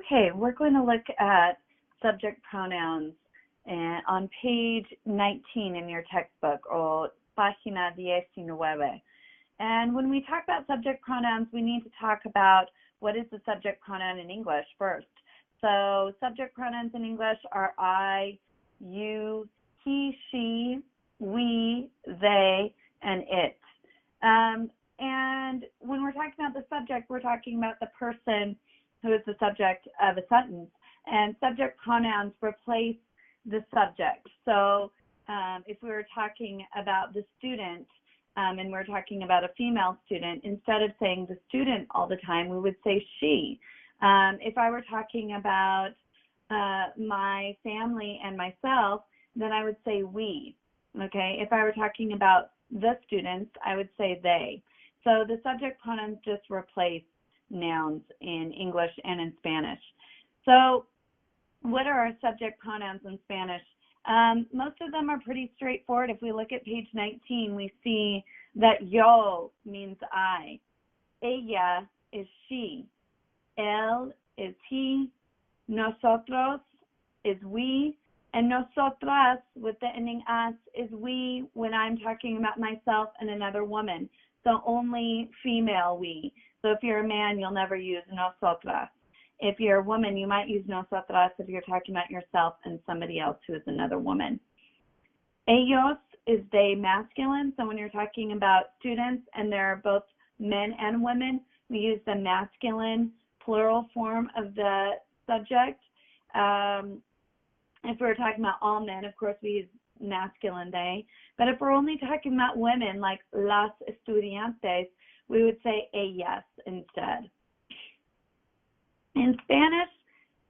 Okay, we're going to look at subject pronouns on page 19 in your textbook, or página 19. And when we talk about subject pronouns, we need to talk about what is the subject pronoun in English first. So subject pronouns in English are I, you, he, she, we, they, and it. And when we're talking about the subject, we're talking about the person who is the subject of a sentence. And subject pronouns replace the subject. So if we were talking about the student, and we're talking about a female student, instead of saying the student all the time, we would say she. If I were talking about my family and myself, then I would say we. Okay? If I were talking about the students, I would say they. So the subject pronouns just replace nouns in English and in Spanish. So what are our subject pronouns in Spanish? Most of them are pretty straightforward. If we look at page 19, we see that yo means I. Ella is she. Él is he. Nosotros is we. And nosotras, with the ending as, is we when I'm talking about myself and another woman. So only female we. So if you're a man, you'll never use nosotras. If you're a woman, you might use nosotras if you're talking about yourself and somebody else who is another woman. Ellos is they masculine. So when you're talking about students and they're both men and women, we use the masculine plural form of the subject. If we're talking about all men, of course, we use masculine they. But if we're only talking about women, like las estudiantes, we would say ellas instead. In Spanish,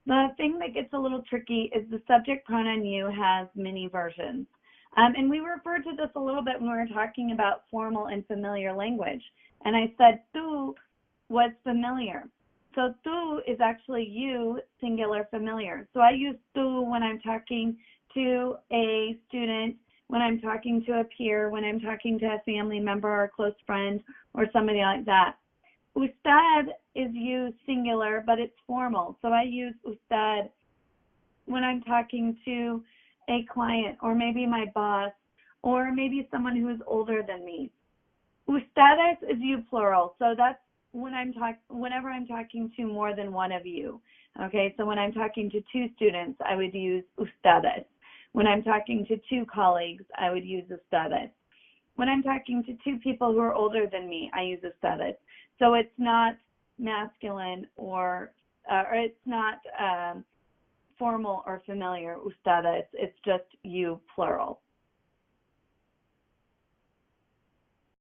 the thing that gets a little tricky is the subject pronoun you has many versions. And we referred to this a little bit when we were talking about formal and familiar language. And I said tú was familiar. So tú is actually you, singular, familiar. So I use tú when I'm talking to a student, when I'm talking to a peer, when I'm talking to a family member or a close friend or somebody like that. Usted is you, singular, but it's formal. So I use usted when I'm talking to a client or maybe my boss or maybe someone who is older than me. Ustedes is you, plural. So that's whenever I'm talking to more than one of you. Okay, so when I'm talking to two students, I would use ustedes. When I'm talking to two colleagues, I would use ustedes. When I'm talking to two people who are older than me, I use ustedes. So it's not masculine or it's not formal or familiar, ustedes. It's just you, plural.